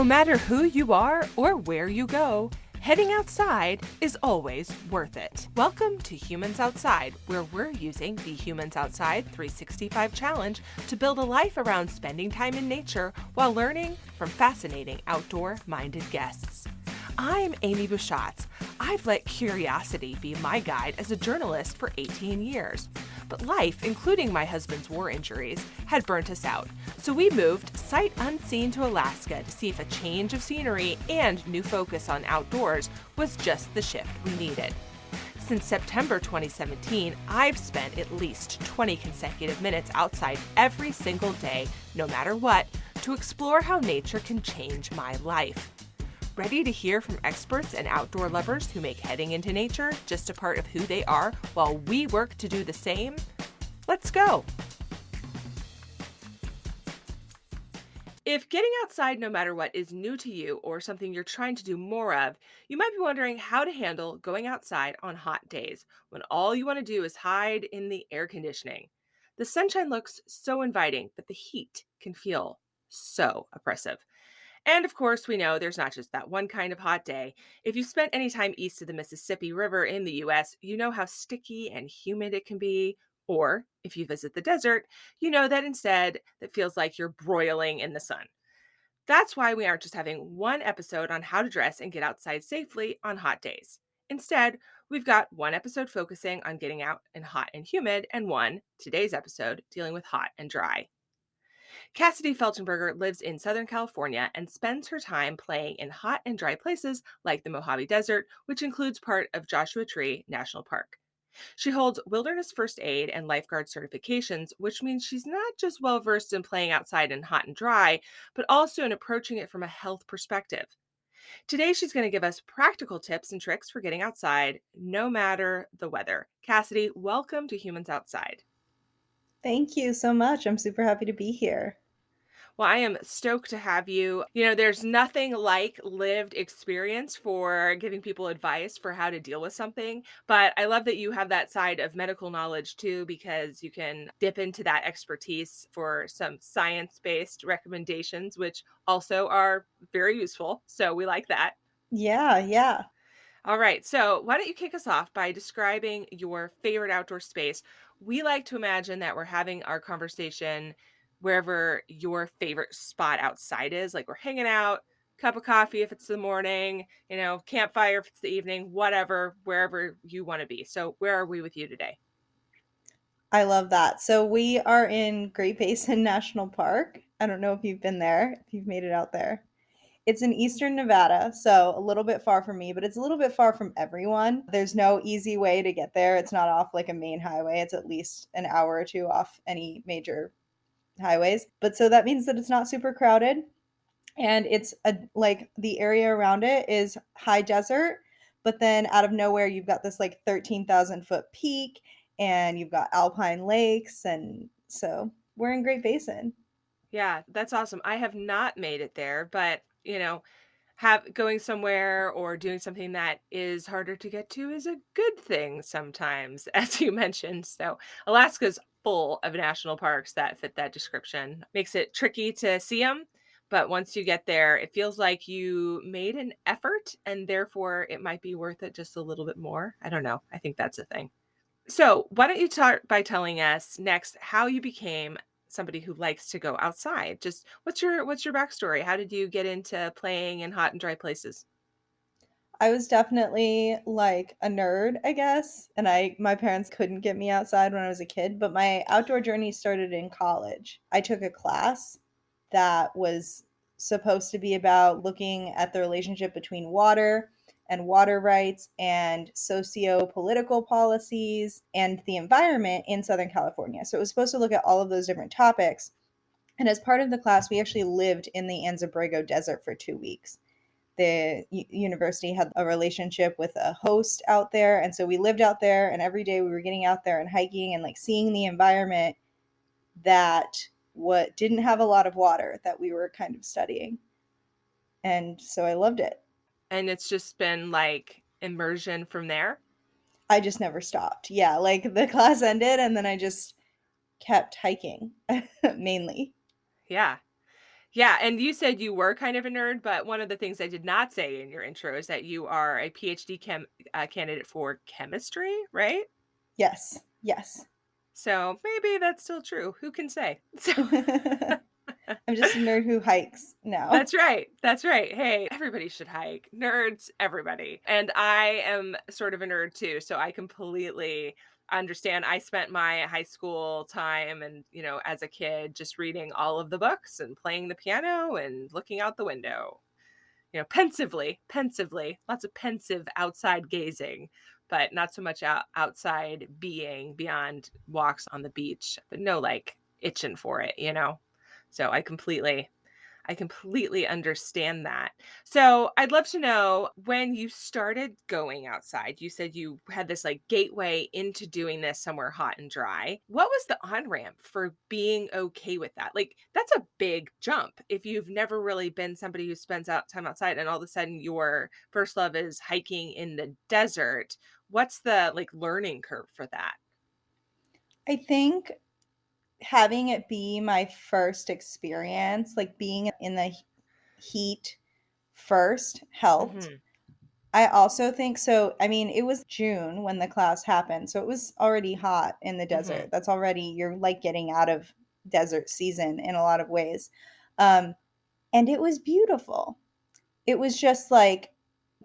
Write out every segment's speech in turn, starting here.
No matter who you are or where you go, heading outside is always worth it. Welcome to Humans Outside, where we're using the Humans Outside 365 Challenge to build a life around spending time in nature while learning from fascinating outdoor-minded guests. I'm Amy Bouchatz. I've let curiosity be my guide as a journalist for 18 years. But life, including my husband's war injuries, had burnt us out. So we moved sight unseen to Alaska to see if a change of scenery and new focus on outdoors was just the shift we needed. Since September 2017, I've spent at least 20 consecutive minutes outside every single day, no matter what, to explore how nature can change my life. Ready to hear from experts and outdoor lovers who make heading into nature just a part of who they are while we work to do the same? Let's go! If getting outside no matter what is new to you or something you're trying to do more of, you might be wondering how to handle going outside on hot days when all you want to do is hide in the air conditioning. The sunshine looks so inviting, but the heat can feel so oppressive. And of course, we know there's not just that one kind of hot day. If you've spent any time east of the Mississippi River in the US, you know how sticky and humid it can be. Or if you visit the desert, you know that instead it feels like you're broiling in the sun. That's why we aren't just having one episode on how to dress and get outside safely on hot days. Instead, we've got one episode focusing on getting out in hot and humid, and one, today's episode, dealing with hot and dry. Cassidy Feltenberger lives in Southern California and spends her time playing in hot and dry places like the Mojave Desert, which includes part of Joshua Tree National Park. She holds wilderness first aid and lifeguard certifications, which means she's not just well versed in playing outside in hot and dry, but also in approaching it from a health perspective. Today, she's going to give us practical tips and tricks for getting outside, no matter the weather. Cassidy, welcome to Humans Outside. Thank you so much. I'm super happy to be here. Well, I am stoked to have you. There's nothing like lived experience for giving people advice for how to deal with something. But I love that you have that side of medical knowledge too, because you can dip into that expertise for some science based recommendations, which also are very useful. So we like that. Yeah. All right. So why don't you kick us off by describing your favorite outdoor space? We like to imagine that we're having our conversation wherever your favorite spot outside is. Like we're hanging out, cup of coffee if it's the morning, campfire if it's the evening, whatever, wherever you want to be. So where are we with you today? I love that. So we are in Great Basin National Park. I don't know if you've been there, if you've made it out there. It's in eastern Nevada, so a little bit far from me, but it's a little bit far from everyone. There's no easy way to get there. It's not off like a main highway. It's at least an hour or two off any major highways. But so that means that it's not super crowded. And it's like the area around it is high desert, but then out of nowhere you've got this like 13,000-foot peak, and you've got alpine lakes, and so we're in Great Basin. Yeah, that's awesome. I have not made it there, but have going somewhere or doing something that is harder to get to is a good thing sometimes, as you mentioned. So Alaska's full of national parks that fit that description. Makes it tricky to see them, but once you get there, it feels like you made an effort and therefore it might be worth it just a little bit more. I don't know. I think that's a thing. So, why don't you start by telling us next how you became somebody who likes to go outside? Just what's your backstory? How did you get into playing in hot and dry places? I was definitely like a nerd, I guess, and I my parents couldn't get me outside when I was a kid, but my outdoor journey started in college. I took a class that was supposed to be about looking at the relationship between water and water rights and socio-political policies and the environment in Southern California. So it was supposed to look at all of those different topics. And as part of the class, we actually lived in the Anza-Borrego Desert for 2 weeks. The university had a relationship with a host out there, and so we lived out there, and every day we were getting out there and hiking and like seeing the environment that what didn't have a lot of water that we were kind of studying. And so I loved it. And it's just been like immersion from there. I just never stopped. Yeah, like the class ended and then I just kept hiking mainly. Yeah. Yeah, and you said you were kind of a nerd, but one of the things I did not say in your intro is that you are a PhD candidate for chemistry, right? Yes, yes. So maybe that's still true. Who can say? So I'm just a nerd who hikes now. that's right. That's right. Hey, everybody should hike. Nerds, everybody. And I am sort of a nerd too, so I completely understand. I spent my high school time and, as a kid just reading all of the books and playing the piano and looking out the window. Pensively, lots of pensive outside gazing, but not so much outside being beyond walks on the beach, but no like itching for it. So I completely understand that. So I'd love to know when you started going outside, you said you had this like gateway into doing this somewhere hot and dry. What was the on ramp for being okay with that? Like, that's a big jump. If you've never really been somebody who spends out time outside and all of a sudden your first love is hiking in the desert, what's the like learning curve for that? I think having it be my first experience, like being in the heat first helped. Hmm. I also think so. I mean, it was June when the class happened, so it was already hot in the desert. Hmm. That's already, you're like getting out of desert season in a lot of ways. Um, and it was beautiful. It was just like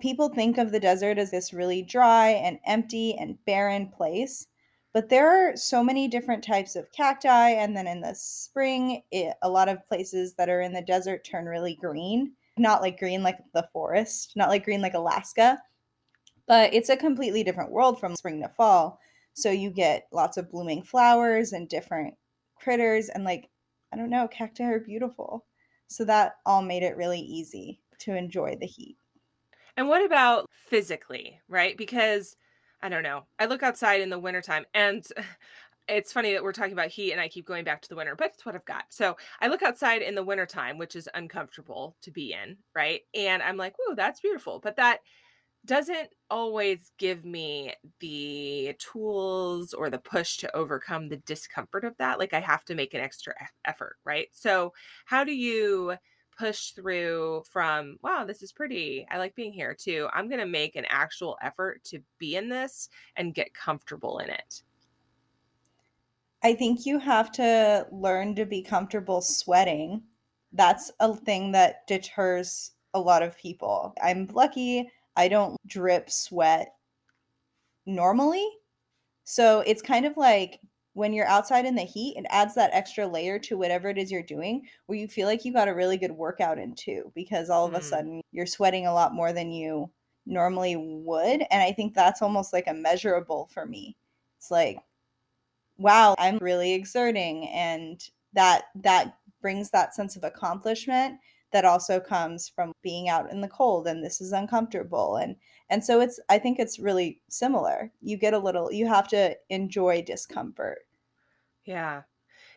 people think of the desert as this really dry and empty and barren place, but there are so many different types of cacti. And then in the spring, a lot of places that are in the desert turn really green. Not like green like the forest, not like green like Alaska, but it's a completely different world from spring to fall. So you get lots of blooming flowers and different critters. And like, I don't know, cacti are beautiful. So that all made it really easy to enjoy the heat. And what about physically, right? Because I don't know. I look outside in the wintertime and it's funny that we're talking about heat and I keep going back to the winter, but it's what I've got. So I look outside in the wintertime, which is uncomfortable to be in, right? And I'm like, whoa, that's beautiful. But that doesn't always give me the tools or the push to overcome the discomfort of that. Like I have to make an extra effort, right? So, how do you push through from, wow, this is pretty. I like being here to, I'm going to make an actual effort to be in this and get comfortable in it? I think you have to learn to be comfortable sweating. That's a thing that deters a lot of people. I'm lucky I don't drip sweat normally. So it's kind of like when you're outside in the heat, it adds that extra layer to whatever it is you're doing where you feel like you got a really good workout in too, because all of a Mm. sudden you're sweating a lot more than you normally would. And I think that's almost like a measurable for me. It's like, wow, I'm really exerting. And that brings that sense of accomplishment that also comes from being out in the cold, and this is uncomfortable. And so it's, I think it's really similar. You get a little, you have to enjoy discomfort. Yeah.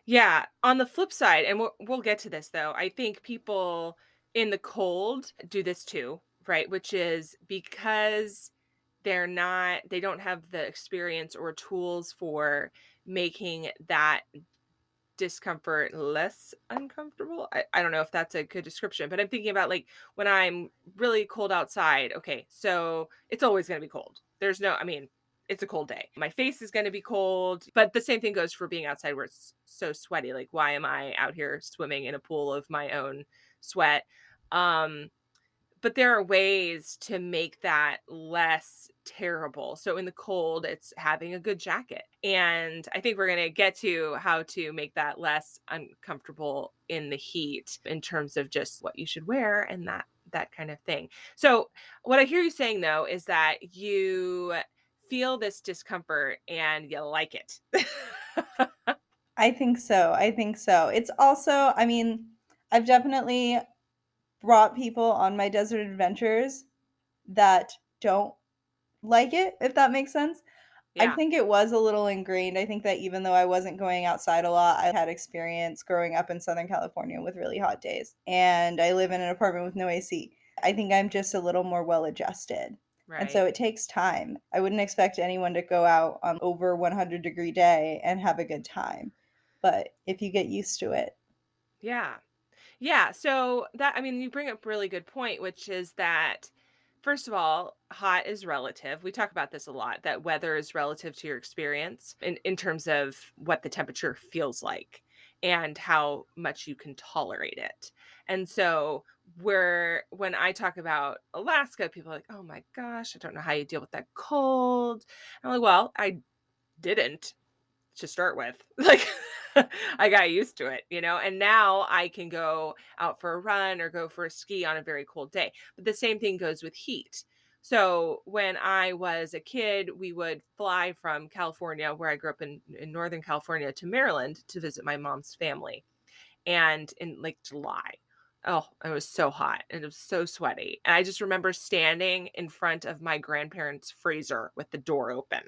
Yeah, on the flip side, and we'll get to this though. I think people in the cold do this too, right? Which is because they don't have the experience or tools for making that discomfort less uncomfortable. I don't know if that's a good description, but I'm thinking about like when I'm really cold outside. Okay, so it's always going to be cold. I mean, it's a cold day. My face is going to be cold, but the same thing goes for being outside where it's so sweaty. Like, why am I out here swimming in a pool of my own sweat? Um, but there are ways to make that less terrible. So in the cold, it's having a good jacket. And I think we're going to get to how to make that less uncomfortable in the heat in terms of just what you should wear and that kind of thing. So what I hear you saying though is that you feel this discomfort and you like it. I think so. I think so. It's also, I mean, I've definitely brought people on my desert adventures that don't like it, if that makes sense. I Yeah. think it was a little ingrained. I think that even though I wasn't going outside a lot, I had experience growing up in Southern California with really hot days. And I live in an apartment with no AC. I think I'm just a little more well adjusted. And Right. so it takes time. I wouldn't expect anyone to go out on over 100-degree day and have a good time. But if you get used to it, Yeah. Yeah, so that I mean, you bring up a really good point, which is that first of all, hot is relative. We talk about this a lot, that weather is relative to your experience in terms of what the temperature feels like and how much you can tolerate it. And so when I talk about Alaska, people are like, "Oh my gosh, I don't know how you deal with that cold." I'm like, "Well, I didn't to start with." Like, I got used to it, and now I can go out for a run or go for a ski on a very cold day. But the same thing goes with heat. So when I was a kid, we would fly from California, where I grew up in Northern California, to Maryland to visit my mom's family and in like July. Oh, it was so hot and it was so sweaty. And I just remember standing in front of my grandparents' freezer with the door open.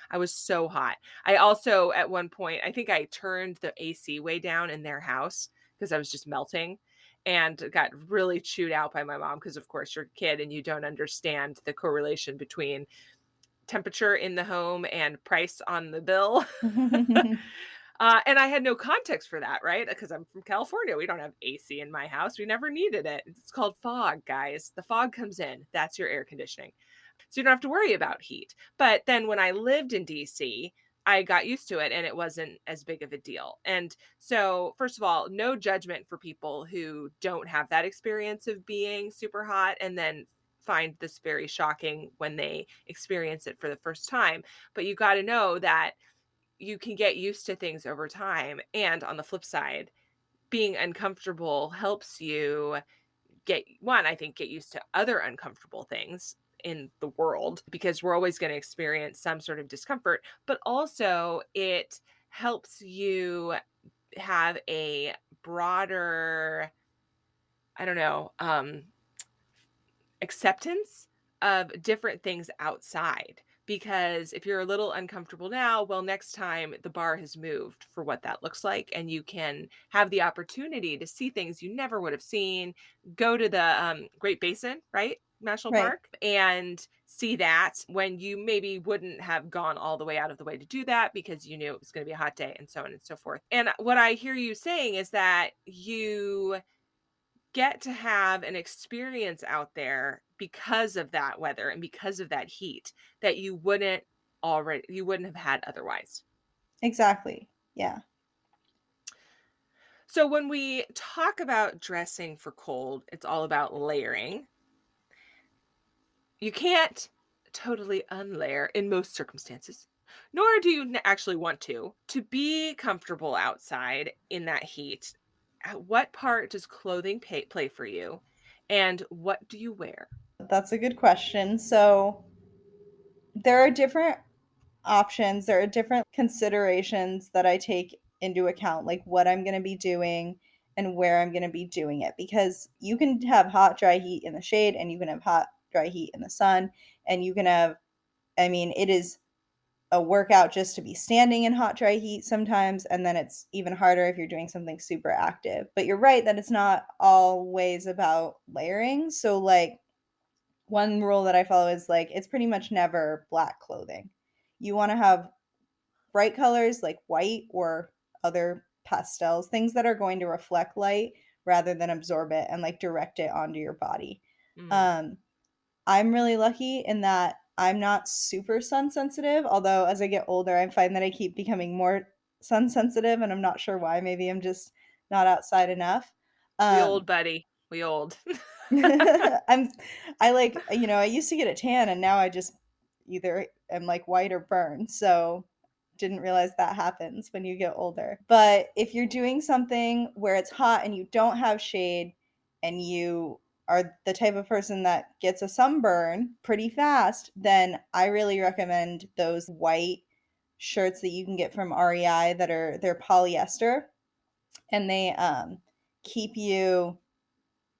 I was so hot. I also, at one point, I think I turned the AC way down in their house because I was just melting and got really chewed out by my mom because, of course, you're a kid and you don't understand the correlation between temperature in the home and price on the bill. And I had no context for that, right? Because I'm from California. We don't have AC in my house. We never needed it. It's called fog, guys. The fog comes in. That's your air conditioning. So you don't have to worry about heat. But then when I lived in DC, I got used to it and it wasn't as big of a deal. And so, first of all, no judgment for people who don't have that experience of being super hot and then find this very shocking when they experience it for the first time. But you got to know that you can get used to things over time. And on the flip side, being uncomfortable helps you I think, get used to other uncomfortable things in the world because we're always going to experience some sort of discomfort, but also it helps you have a broader, I don't know, acceptance of different things outside. Because if you're a little uncomfortable now, well, next time the bar has moved for what that looks like, and you can have the opportunity to see things you never would have seen. Go to the Great Basin, right? National Right. Park, and see that when you maybe wouldn't have gone all the way out of the way to do that because you knew it was going to be a hot day and so on and so forth. And what I hear you saying is that you get to have an experience out there because of that weather and because of that heat that you wouldn't have had otherwise. Exactly. Yeah. So when we talk about dressing for cold, it's all about layering. You can't totally unlayer in most circumstances, nor do you actually want to be comfortable outside in that heat. At what part does clothing play for you, and what do you wear? That's a good question. So there are different options, there are different considerations that I take into account, like what I'm going to be doing and where I'm going to be doing it. Because you can have hot, dry heat in the shade, and you can have hot, dry heat in the sun, and you can have, I mean, it is a workout just to be standing in hot, dry heat sometimes. And then it's even harder if you're doing something super active. But you're right that it's not always about layering. So, like, one rule that I follow is like it's pretty much never black clothing. You want to have bright colors like white or other pastels, things that are going to reflect light rather than absorb it and like direct it onto your body. Mm. Um, I'm really lucky in that I'm not super sun sensitive, although as I get older, I find that I keep becoming more sun sensitive, and I'm not sure why. Maybe I'm just not outside enough. We old, Um, buddy. We old. I'm I like, I used to get a tan, and now I just either am like white or burn. So didn't realize that happens when you get older. But if you're doing something where it's hot and you don't have shade and you are the type of person that gets a sunburn pretty fast, then I really recommend those white shirts that you can get from REI that they're polyester, and they keep you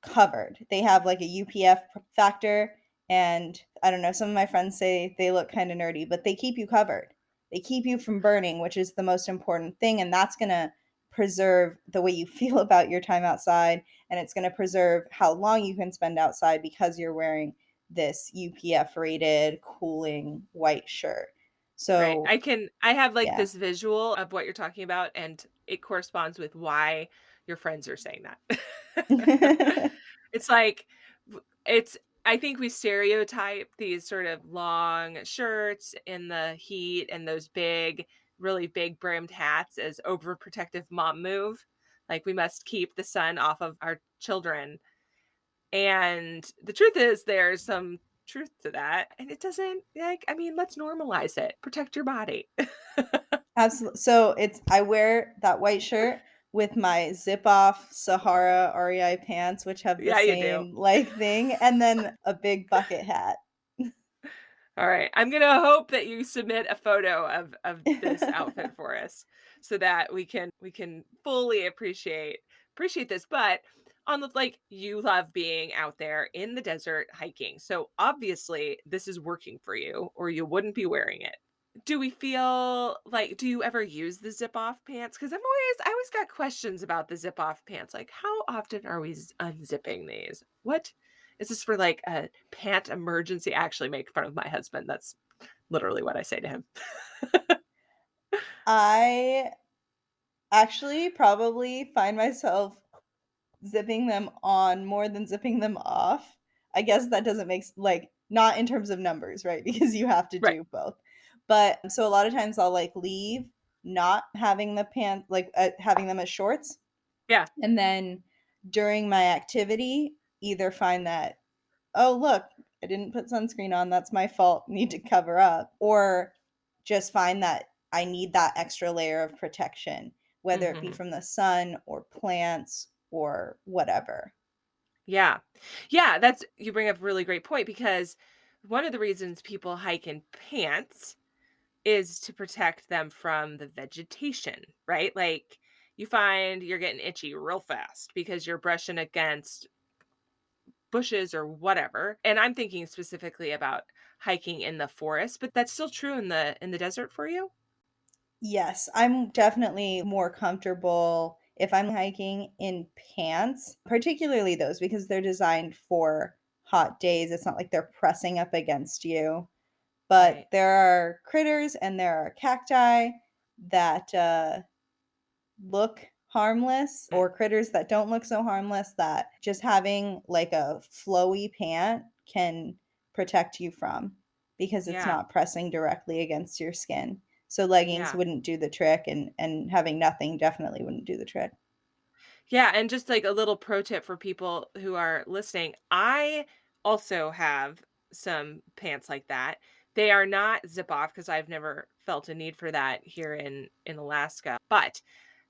covered. They have like a UPF factor, and I don't know, some of my friends say they look kind of nerdy, but they keep you covered. They keep you from burning, which is the most important thing, and that's going to preserve the way you feel about your time outside, and it's going to preserve how long you can spend outside because you're wearing this UPF rated cooling white shirt. Right. So, I have like yeah. this visual of what you're talking about, and it corresponds with why your friends are saying that. It's like it's I think we stereotype these sort of long shirts in the heat and those big, really big brimmed hats as overprotective mom move. Like we must keep the sun off of our children. And the truth is there's some truth to that. And it doesn't like, I mean, let's normalize it. Protect your body. Absolutely. So it's I wear that white shirt with my zip off Sahara REI pants, which have the Yeah, you do. same like thing, and then a big bucket hat. All right. I'm gonna hope that you submit a photo of this outfit for us so that we can fully appreciate this. But on the like you love being out there in the desert hiking. So obviously this is working for you or you wouldn't be wearing it. Do we feel like do you ever use the zip off pants? Because I always got questions about the zip off pants. Like, how often are we unzipping these? What is this for like a pant emergency? I actually make fun of my husband. That's literally what I say to him. I actually probably find myself zipping them on more than zipping them off. I guess that doesn't make like not in terms of numbers, right? Because you have to Right. do both. But so a lot of times I'll like leave not having the pants like having them as shorts, Yeah. and then during my activity either find that, oh look, I didn't put sunscreen on, that's my fault, need to cover up, or just find that I need that extra layer of protection, whether it be Mhm. from the sun or plants or whatever. Yeah. Yeah, that's you bring up a really great point because one of the reasons people hike in pants is to protect them from the vegetation, right? Like you find you're getting itchy real fast because you're brushing against bushes or whatever. And I'm thinking specifically about hiking in the forest, but that's still true in the desert for you? Yes, I'm definitely more comfortable if I'm hiking in pants, particularly those because they're designed for hot days. It's not like they're pressing up against you. But Right. there are critters and there are cacti that look harmless, Mm. or critters that don't look so harmless, that just having like a flowy pant can protect you from, because it's Yeah. not pressing directly against your skin. So leggings Yeah. wouldn't do the trick, and having nothing definitely wouldn't do the trick. Yeah, and just like a little pro tip for people who are listening, I also have some pants like that. They are not zip off because I've never felt a need for that here in Alaska, but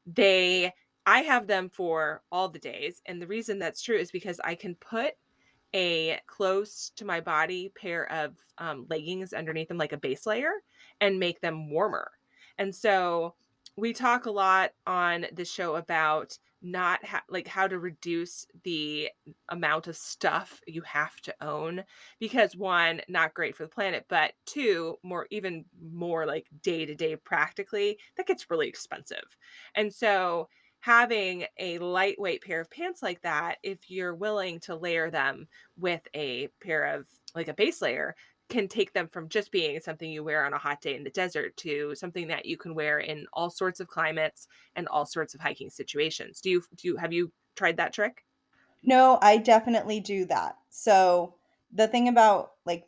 they I have them for all the days, and the reason that's true is because I can put a close to my body pair of, leggings underneath them, like a base layer, and make them warmer. And so we talk a lot on the show about not like how to reduce the amount of stuff you have to own because one, not great for the planet, but two, more even more like day to day practically, that gets really expensive. And so having a lightweight pair of pants like that, if you're willing to layer them with a pair of like a base layer can take them from just being something you wear on a hot day in the desert to something that you can wear in all sorts of climates and all sorts of hiking situations. Do you have you tried that trick? No, I definitely do that. So the thing about like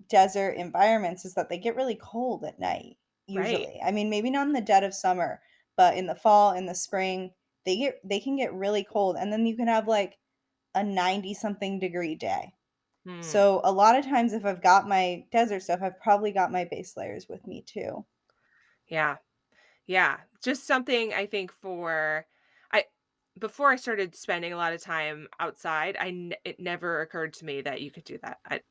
desert environments is that they get really cold at night, Right. usually. I mean, maybe not in the dead of summer, but in the fall, in the spring, they can get really cold, and then you can have like a 90 something degree day. Hmm. So a lot of times if I've got my desert stuff, I've probably got my base layers with me too. Yeah. Yeah. Just something I think for I before I started spending a lot of time outside, it never occurred to me that you could do that.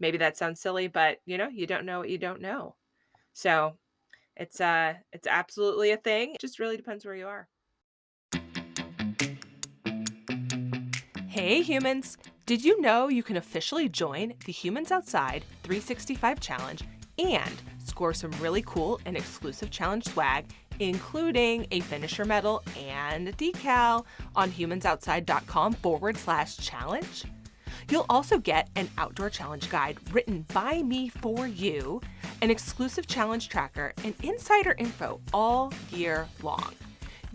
Maybe that sounds silly, but you don't know what you don't know. So it's absolutely a thing. It just really depends where you are. Hey humans! Did you know you can officially join the Humans Outside 365 Challenge and score some really cool and exclusive challenge swag, including a finisher medal and a decal on humansoutside.com/challenge? You'll also get an outdoor challenge guide written by me for you, an exclusive challenge tracker, and insider info all year long.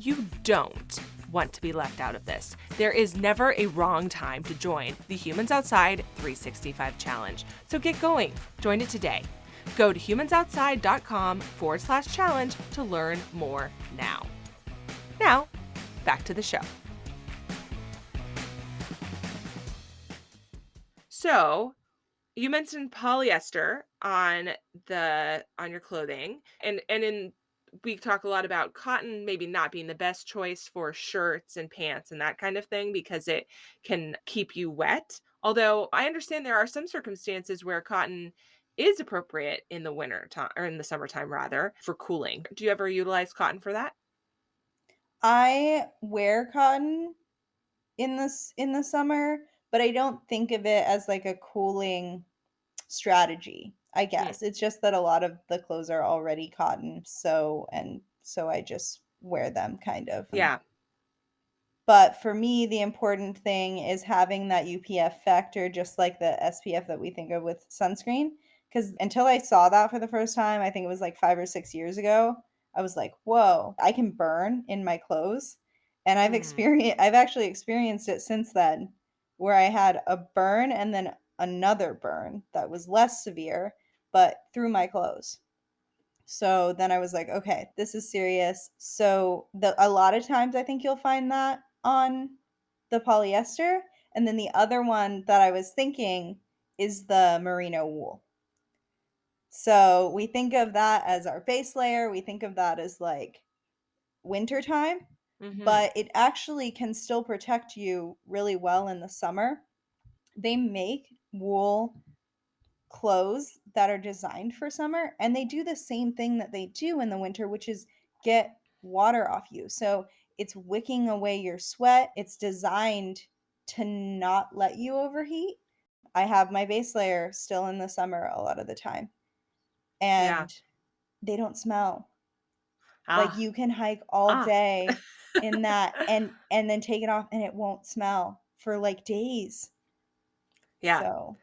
You don't want to be left out of this. There is never a wrong time to join the Humans Outside 365 Challenge. So get going. Join it today. Go to humansoutside.com/challenge to learn more now. Now, back to the show. So, you mentioned polyester on your clothing, and in we talk a lot about cotton maybe not being the best choice for shirts and pants and that kind of thing because it can keep you wet. Although I understand there are some circumstances where cotton is appropriate in the winter time or in the summertime rather for cooling. Do you ever utilize cotton for that? I wear cotton in the summer, but I don't think of it as like a cooling strategy, I Hmm. guess. It's just that a lot of the clothes are already cotton, so I just wear them kind of. Yeah. But for me, the important thing is having that UPF factor, just like the SPF that we think of with sunscreen. Because until I saw that for the first time, I think it was like 5 or 6 years ago, I was like, whoa, I can burn in my clothes. And Mm. I've actually experienced it since then, where I had a burn and then another burn that was less severe, but through my clothes. So then I was like, okay, this is serious. So a lot of times I think you'll find that on the polyester. And then the other one that I was thinking is the merino wool. So we think of that as our base layer. We think of that as like winter time, Mhm. but it actually can still protect you really well in the summer. They make wool clothes that are designed for summer, and they do the same thing that they do in the winter, which is get water off you. So it's wicking away your sweat. It's designed to not let you overheat. I have my base layer still in the summer a lot of the time, Yeah. and they don't smell. Like Ah. you can hike all Ah. day in that and then take it off and it won't smell for like days. Yeah. So,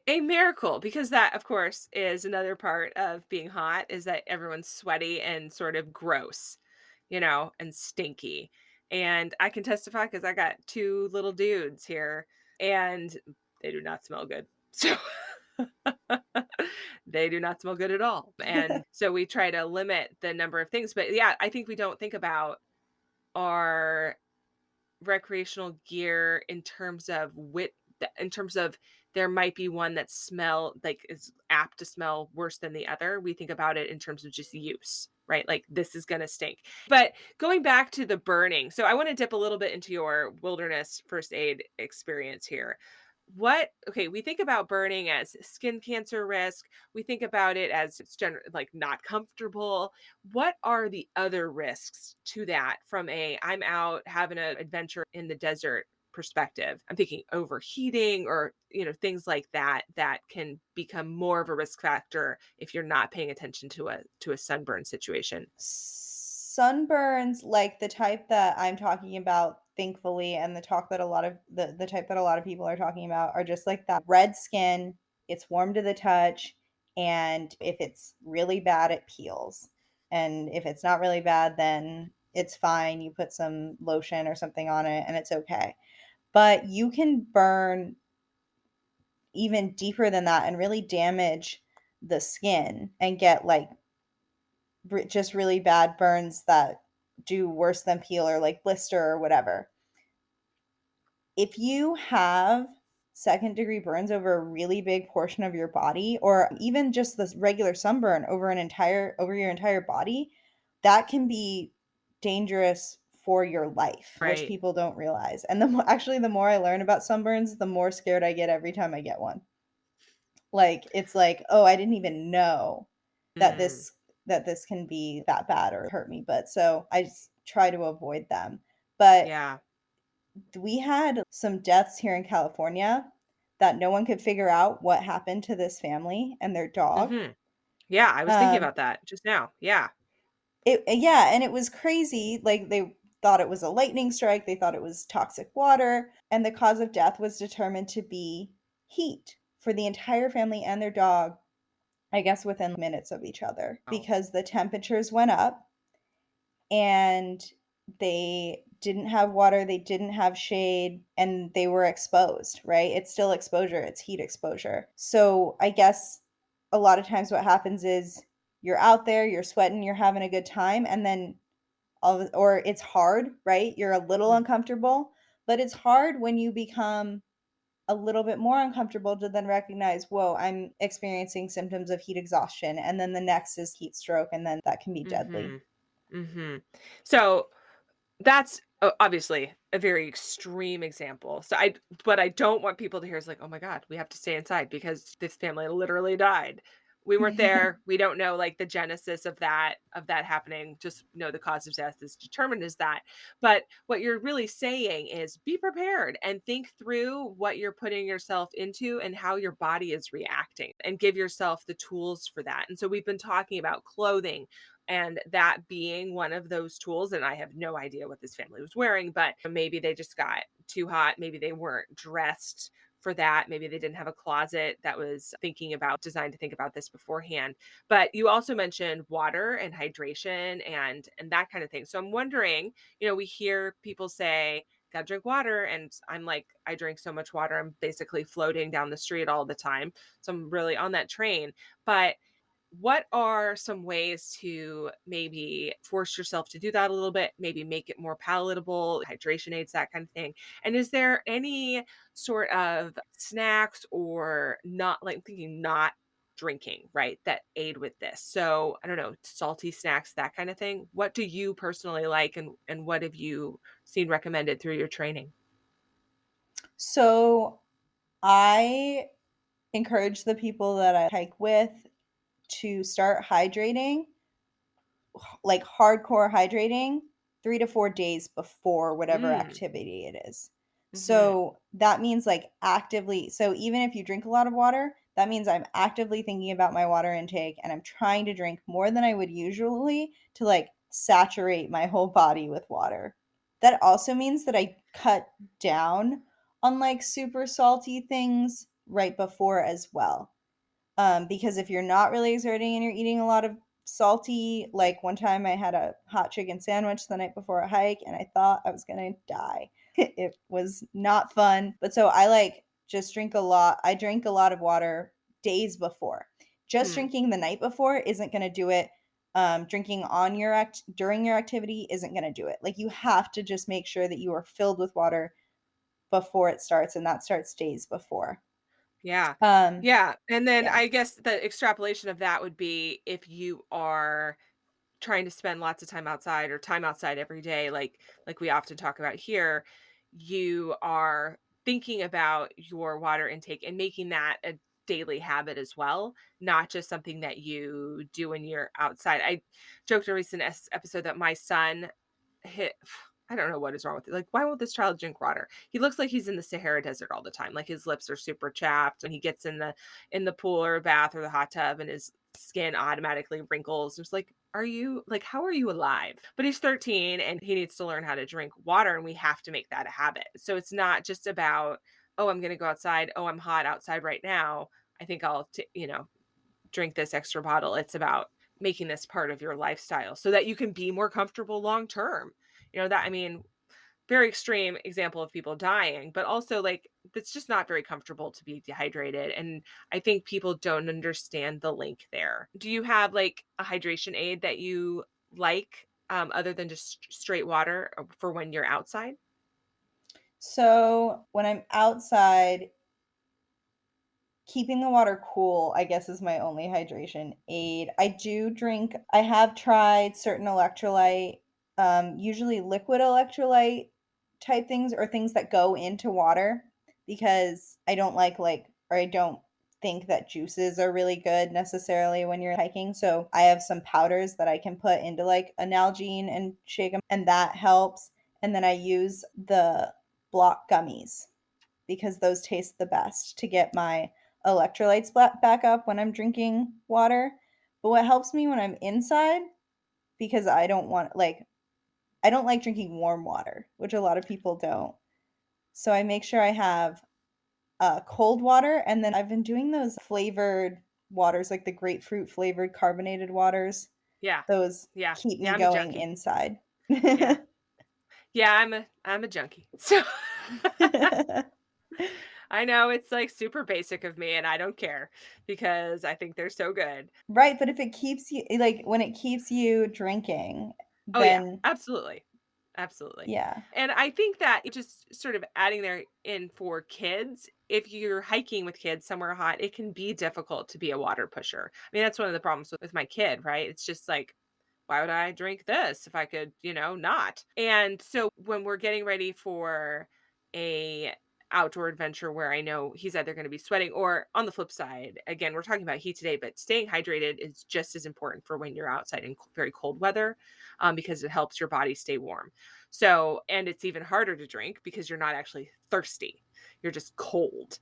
A miracle because that, of course, is another part of being hot is that everyone's sweaty and sort of gross, and stinky. And I can testify because I got 2 little dudes here, and they do not smell good. So they do not smell good at all. And so we try to limit the number of things. But yeah, I think we don't think about our recreational gear in terms of in terms of there might be one that smell like is apt to smell worse than the other. We think about it in terms of just use, right? Like this is going to stink. But going back to the burning, so I want to dip a little bit into your wilderness first aid experience here. Okay, we think about burning as skin cancer risk. We think about it as it's like not comfortable. What are the other risks to that from a I'm out having an adventure in the desert perspective? I'm thinking overheating or, things like that that can become more of a risk factor if you're not paying attention to a sunburn situation. sunburns, like the type that I'm talking about, thankfully, and the type that a lot of people are talking about are just like that red skin, it's warm to the touch, and if it's really bad, it peels. And if it's not really bad, then it's fine. You put some lotion or something on it and it's okay. But you can burn even deeper than that and really damage the skin and get like just really bad burns that do worse than peel or like blister or whatever. If you have second-degree burns over a really big portion of your body or even just this regular sunburn over your entire body, that can be dangerous for your life, which Right. people don't realize. And the more I learn about sunburns, the more scared I get every time I get one. Like, it's like, "Oh, I didn't even know that Mm, this can be that bad or hurt me," but so I just try to avoid them. But yeah. we had some deaths here in California that no one could figure out what happened to this family and their dog. Hmm. Yeah, I was thinking Um, about that just now. Yeah. yeah, and it was crazy, like, they thought it was a lightning strike, they thought it was toxic water, and the cause of death was determined to be heat for the entire family and their dog, I guess within minutes of each other Oh. because the temperatures went up and They didn't have water, they didn't have shade, and they were exposed, right? It's still exposure, it's heat exposure. So, I guess a lot of times what happens is you're out there, you're sweating, you're having a good time, and then or it's hard, right? You're a little Mm. uncomfortable, but it's hard when you become a little bit more uncomfortable to then recognize, "Whoa, I'm experiencing symptoms of heat exhaustion," and then the next is heat stroke, and then that can be deadly. Mhm. Mhm. So that's obviously a very extreme example. So I what I don't want people to hear is like, "Oh my god, we have to stay inside because this family literally died." We weren't there. We don't know like the genesis of that happening. Just know the cause of death is determined as that. But what you're really saying is be prepared and think through what you're putting yourself into and how your body is reacting and give yourself the tools for that. And so we've been talking about clothing, and that being one of those tools. And I have no idea what this family was wearing, but maybe they just got too hot. Maybe they weren't dressed for that. Maybe they didn't have a closet that was designed to think about this beforehand. But you also mentioned water and hydration and that kind of thing. So I'm wondering, we hear people say, gotta drink water. And I'm like, I drink so much water. I'm basically floating down the street all the time. So I'm really on that train. But what are some ways to maybe force yourself to do that a little bit, maybe make it more palatable, hydration aids, that kind of thing? And is there any sort of snacks or not like thinking not drinking, right, that aid with this? So, I don't know, salty snacks, that kind of thing. What do you personally like and what have you seen recommended through your training? So, I encourage the people that I hike with to start hydrating, like hardcore hydrating, 3 to 4 days before whatever Mm. activity it is. Mhm. So, that means, like, actively so even if you drink a lot of water, that means I'm actively thinking about my water intake, and I'm trying to drink more than I would usually to, like, saturate my whole body with water. That also means that I cut down on, like, super salty things right before as well. Because if you're not really exerting and you're eating a lot of salty, like one time I had a hot chicken sandwich the night before a hike and I thought I was gonna die. It was not fun. But so I like just drink a lot. I drink a lot of water days before. Just Hmm. drinking the night before isn't gonna do it. Drinking on your during your activity isn't gonna do it. Like you have to just make sure that you are filled with water before it starts, and that starts days before. Yeah. Um, Yeah. And then yeah. I guess the extrapolation of that would be if you are trying to spend lots of time outside or time outside every day, like we often talk about here, you are thinking about your water intake and making that a daily habit as well, not just something that you do when you're outside. I joked in a recent episode that my son hit I don't know what is wrong with it. Like, why won't this child drink water? He looks like he's in the Sahara Desert all the time. Like his lips are super chapped when he gets in the pool or bath or the hot tub and his skin automatically wrinkles. It's like, are you like how are you alive? But he's 13 and he needs to learn how to drink water and we have to make that a habit. So it's not just about, oh, I'm going to go outside. Oh, I'm hot outside right now. I think drink this extra bottle. It's about making this part of your lifestyle so that you can be more comfortable long term. That I mean, very extreme example of people dying, but also like it's just not very comfortable to be dehydrated. And I think people don't understand the link there. Do you have like a hydration aid that you like other than just straight water for when you're outside? So when I'm outside, keeping the water cool, I guess, is my only hydration aid. I have tried certain electrolyte, usually liquid electrolyte type things or things that go into water because I don't or I don't think that juices are really good necessarily when you're hiking. So I have some powders that I can put into like a Nalgene and shake them, and that helps. And then I use the block gummies because those taste the best to get my electrolytes back up when I'm drinking water. But what helps me when I'm inside, because I don't like drinking warm water, which a lot of people don't. So I make sure I have cold water, and then I've been doing those flavored waters, like the grapefruit flavored carbonated waters. Yeah. Those Yeah. keep Yeah, me I'm a going junkie. inside. Yeah. Yeah, I'm a junkie. So I know it's like super basic of me and I don't care because I think they're so good. Right, but if it keeps you like, when it keeps you drinking, Oh yeah, then absolutely. Absolutely. yeah. And I think that it just sort of adding there in for kids, if you're hiking with kids somewhere hot, it can be difficult to be a water pusher. I mean, that's one of the problems with my kid, right? It's just like, why would I drink this if I could, not? And so when we're getting ready for a outdoor adventure where I know he's either going to be sweating or on the flip side, again, we're talking about heat today, but staying hydrated is just as important for when you're outside in very cold weather, because it helps your body stay warm. So, and it's even harder to drink because you're not actually thirsty. You're just cold.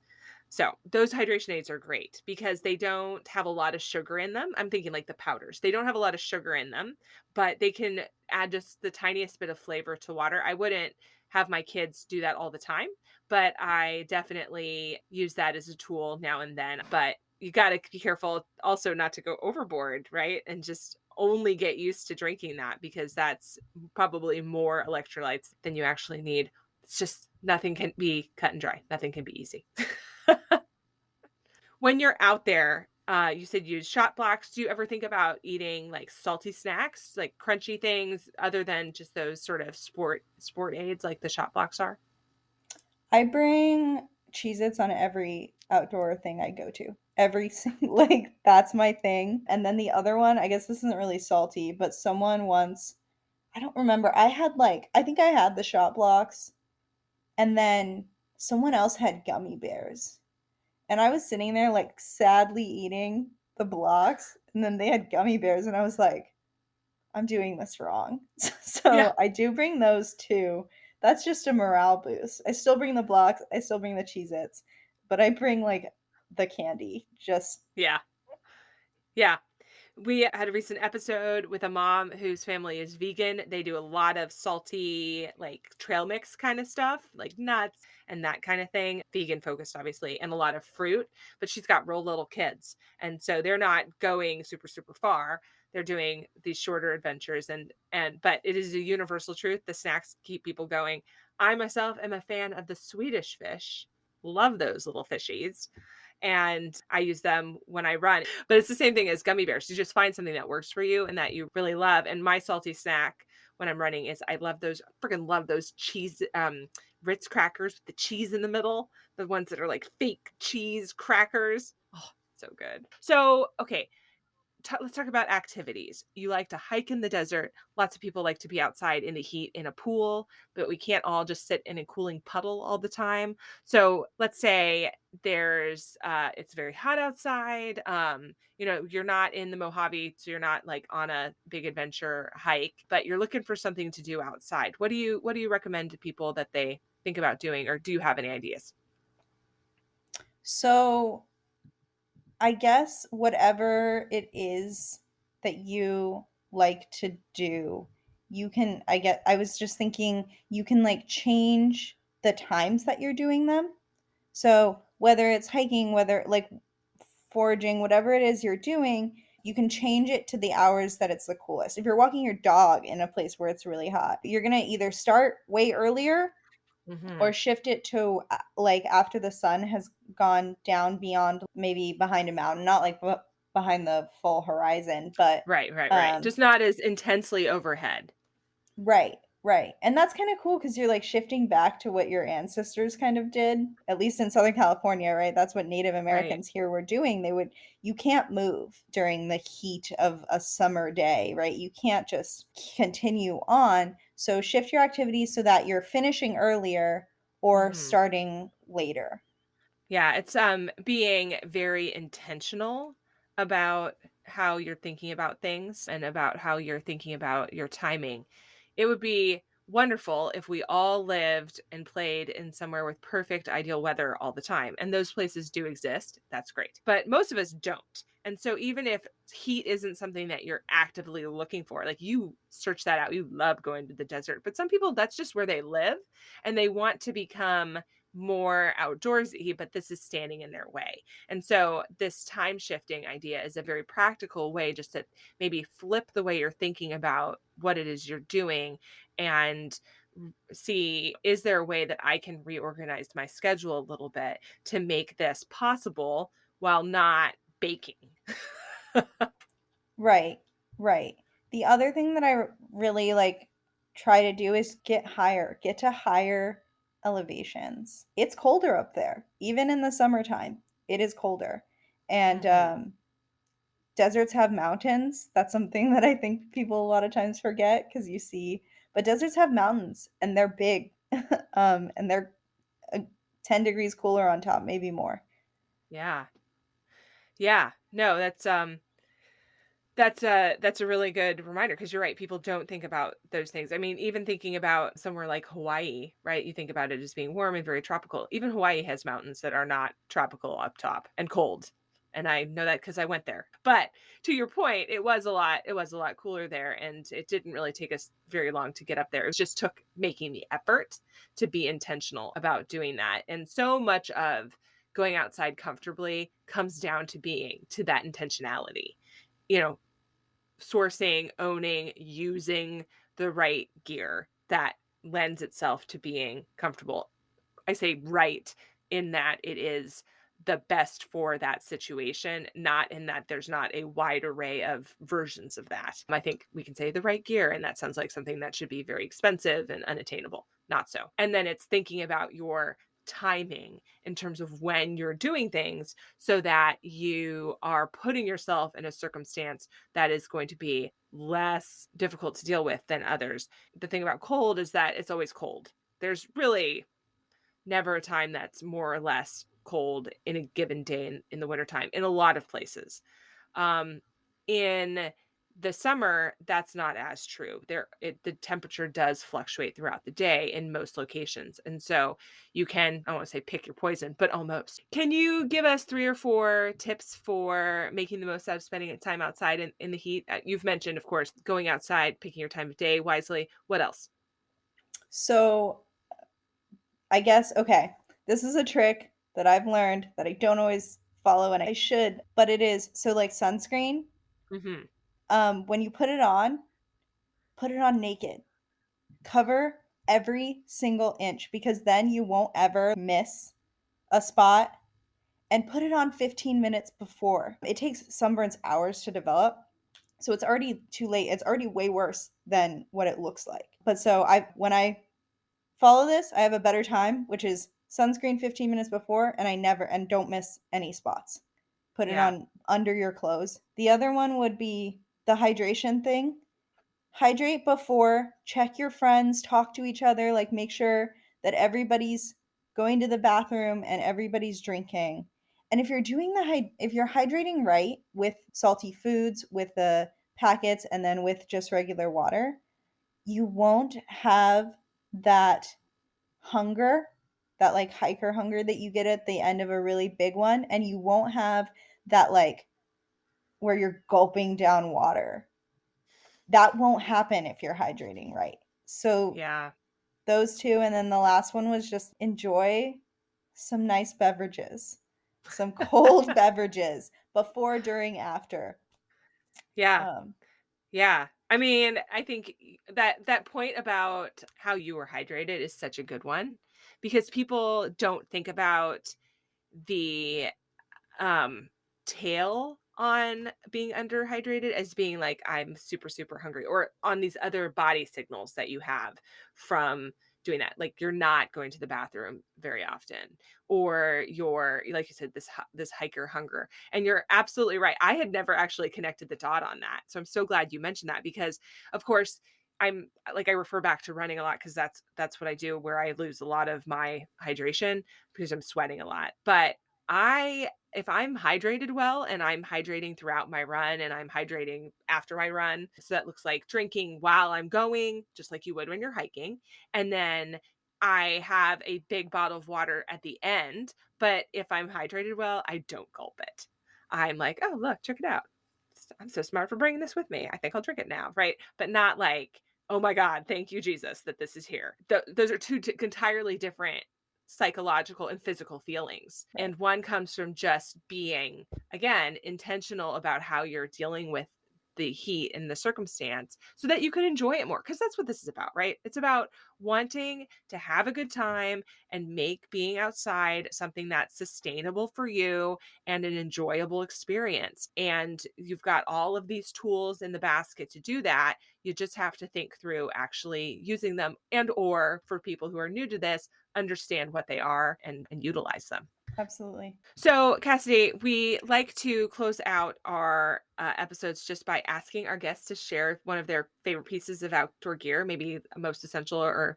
So, those hydration aids are great because they don't have a lot of sugar in them. I'm thinking like the powders. They don't have a lot of sugar in them, but they can add just the tiniest bit of flavor to water. I wouldn't have my kids do that all the time, but I definitely use that as a tool now and then. But you got to be careful also not to go overboard, right? And just only get used to drinking that because that's probably more electrolytes than you actually need. It's just nothing can be cut and dry. Nothing can be easy. When you're out there, you said you use shot blocks. Do you ever think about eating like salty snacks, like crunchy things other than just those sort of sport aids like the shot blocks are? I bring Cheez-Its on every outdoor thing I go to. Every like, that's my thing. And then the other one, I guess this isn't really salty, but someone once, I don't remember. I think I had the shot blocks, and then someone else had gummy bears. And I was sitting there like sadly eating the blocks, and then they had gummy bears, and I was like, I'm doing this wrong. Yeah. So I do bring those too. That's just a morale boost. I still bring the blocks, I still bring the Cheez Its, but I bring like the candy. Just Yeah. Yeah. We had a recent episode with a mom whose family is vegan. They do a lot of salty, like trail mix kind of stuff, like nuts and that kind of thing. Vegan focused, obviously, and a lot of fruit. But she's got real little kids. And so they're not going super, super far. They're doing these shorter adventures but it is a universal truth. The snacks keep people going. I myself am a fan of the Swedish fish. Love those little fishies and I use them when I run. But it's the same thing as gummy bears. You just find something that works for you and that you really love. And my salty snack when I'm running is I love those freaking love those cheese Ritz crackers with the cheese in the middle, the ones that are like fake cheese crackers. Oh, so good. So, okay, let's talk about activities. You like to hike in the desert. Lots of people like to be outside in the heat in a pool, but we can't all just sit in a cooling puddle all the time. So let's say it's very hot outside. You're not in the Mojave, so you're not like on a big adventure hike, but you're looking for something to do outside. What do you recommend to people that they think about doing, or do you have any ideas? so I guess whatever it is that you like to do, I was just thinking you can like change the times that you're doing them. So whether it's hiking, whether like foraging, whatever it is you're doing, you can change it to the hours that it's the coolest. If you're walking your dog in a place where it's really hot, you're going to either start way earlier Hmm. or shift it to like after the sun has gone down beyond, maybe behind a mountain, not like behind the full horizon, but Right, right, right. um Just not as intensely overhead. right, right. And that's kind of cool because you're like shifting back to what your ancestors kind of did, at least in Southern California, right? That's what Native Right. Americans here were doing. You can't move during the heat of a summer day, right? You can't just continue on. So shift your activities so that you're finishing earlier or Mhm. starting later. Yeah, it's being very intentional about how you're thinking about things and about how you're thinking about your timing. It would be wonderful if we all lived and played in somewhere with perfect ideal weather all the time. And those places do exist. That's great. But most of us don't. And so even if heat isn't something that you're actively looking for, like you search that out, you love going to the desert, but some people that's just where they live and they want to become more outdoorsy, but this is standing in their way. And so this time shifting idea is a very practical way just to maybe flip the way you're thinking about what it is you're doing and see, is there a way that I can reorganize my schedule a little bit to make this possible while not baking? Right, right. The other thing that really like try to do is get to higher elevations. It's colder up there, even in the summertime. It is colder, and Mhm. deserts have mountains. That's something that I think people a lot of times forget because you see, but deserts have mountains and they're big, and they're 10 degrees cooler on top, maybe more. Yeah. Yeah. No, that's a really good reminder because you're right, people don't think about those things. I mean, even thinking about somewhere like Hawaii, right? You think about it as being warm and very tropical. Even Hawaii has mountains that are not tropical up top and cold. And I know that because I went there. But to your point, it was a lot cooler there and it didn't really take us very long to get up there. It just took making the effort to be intentional about doing that. And so much of going outside comfortably comes down to being to that intentionality. You know, sourcing, owning, using the right gear that lends itself to being comfortable. I say right in that it is the best for that situation, not in that there's not a wide array of versions of that. I think we can say the right gear, and that sounds like something that should be very expensive and unattainable. Not so. And then it's thinking about your timing in terms of when you're doing things so that you are putting yourself in a circumstance that is going to be less difficult to deal with than others. The thing about cold is that it's always cold. There's really never a time that's more or less cold in a given day in the wintertime in a lot of places. Um, in the summer, that's not as true. The temperature does fluctuate throughout the day in most locations. And so you can, I don't want to say pick your poison, but almost. Can you give us 3 or 4 tips for making the most out of spending time outside in the heat? You've mentioned, of course, going outside, picking your time of day wisely. What else? So I guess, okay, this is a trick that I've learned that I don't always follow and I should, but it is so like sunscreen, Hmm. when you put it on naked. Cover every single inch because then you won't ever miss a spot and put it on 15 minutes before. It takes sunburns hours to develop. So it's already too late. It's already way worse than what it looks like. But so I when I follow this, I have a better time, which is sunscreen 15 minutes before, and I never and don't miss any spots. Put it Yeah. on under your clothes. The other one would be the hydration thing. Hydrate before, check your friends, talk to each other, like make sure that everybody's going to the bathroom and everybody's drinking. And if you're hydrating right with salty foods, with the packets and then with just regular water, you won't have that hunger, that like hiker hunger that you get at the end of a really big one, and you won't have that like where you're gulping down water. That won't happen if you're hydrating right. So Yeah. those two, and then the last one was just enjoy some nice beverages. Some cold beverages before, during, after. Yeah. Um, Yeah. I mean, I think that point about how you were hydrated is such a good one because people don't think about the um tail on being underhydrated as being like I'm super super hungry or on these other body signals that you have from doing that, like you're not going to the bathroom very often or you're like you said this hiker hunger. And you're absolutely right, I had never actually connected the dot on that, so I'm so glad you mentioned that because of course I'm like I refer back to running a lot because that's what I do where I lose a lot of my hydration because I'm sweating a lot. But I if I'm hydrated well and I'm hydrating throughout my run and I'm hydrating after my run, so that looks like drinking while I'm going, just like you would when you're hiking. And then I have a big bottle of water at the end. But if I'm hydrated well, I don't gulp it. I'm like, oh, look, check it out. I'm so smart for bringing this with me. I think I'll drink it now. Right. But not like, oh my God, thank you, Jesus, that this is here. Those are two entirely different psychological and physical feelings. right. And one comes from just being, again, intentional about how you're dealing with the heat and the circumstance so that you can enjoy it more. Because that's what this is about, right? It's about wanting to have a good time and make being outside something that's sustainable for you and an enjoyable experience. And you've got all of these tools in the basket to do that. You just have to think through actually using them, and or for people who are new to this, understand what they are and utilize them. Absolutely. So, Cassidy, we like to close out our episodes just by asking our guests to share one of their favorite pieces of outdoor gear, maybe a most essential or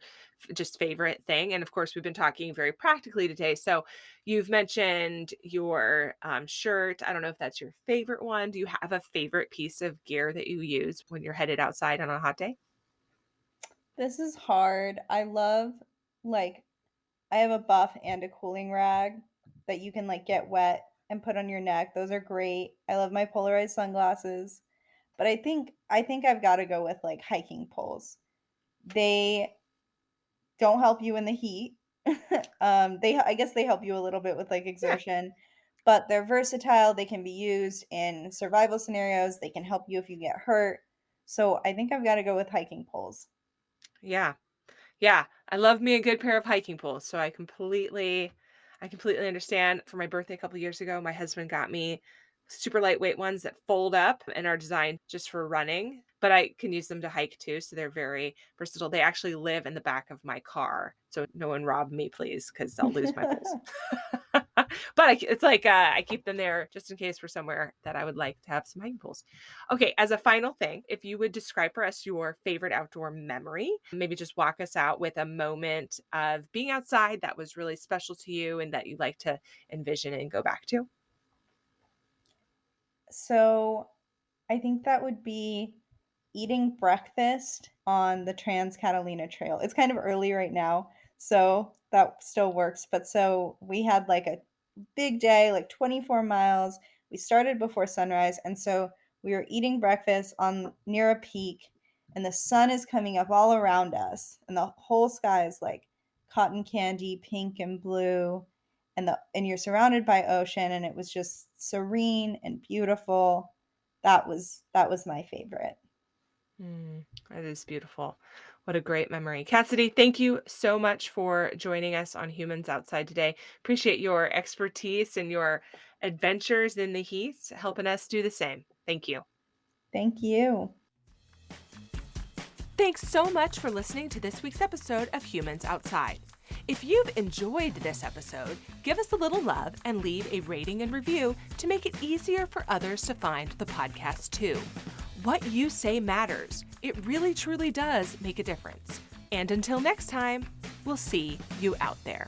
just favorite thing. And of course, we've been talking very practically today. So, you've mentioned your shirt. I don't know if that's your favorite one. Do you have a favorite piece of gear that you use when you're headed outside on a hot day? This is hard. Like, I have a buff and a cooling rag that you can, like, get wet and put on your neck. Those are great. I love my polarized sunglasses, but I think I've gotta go with, like, hiking poles. They don't help you in the heat. I guess they help you a little bit with, like, Yeah. exertion, but they're versatile, they can be used in survival scenarios, they can help you if you get hurt. So, I think I've gotta go with hiking poles. Yeah. Yeah, I love me a good pair of hiking poles, so I completely understand. For my birthday a couple years ago, my husband got me super lightweight ones that fold up and are designed just for running, but I can use them to hike too, so they're very versatile. They actually live in the back of my car, so no one rob me, please, because I'll lose my poles. But it's like I keep them there just in case we're somewhere that I would like to have some hiking poles. Okay, as a final thing, if you would describe for us your favorite outdoor memory, maybe just walk us out with a moment of being outside that was really special to you and that you like to envision and go back to. So, I think that would be eating breakfast on the Trans Catalina Trail. It's kind of early right now, so that still works, but so we had, like, a big day, like 24 miles. We started before sunrise, and so we were eating breakfast on near a peak, and the sun is coming up all around us, and the whole sky is like cotton candy, pink and blue, and you're surrounded by ocean, and it was just serene and beautiful. That was my favorite. That is beautiful. What a great memory. Cassidy, thank you so much for joining us on Humans Outside today. Appreciate your expertise and your adventures in the heat, helping us do the same. Thank you. Thank you. Thanks so much for listening to this week's episode of Humans Outside. If you've enjoyed this episode, give us a little love and leave a rating and review to make it easier for others to find the podcast too. What you say matters. It really truly does make a difference. And until next time, we'll see you out there.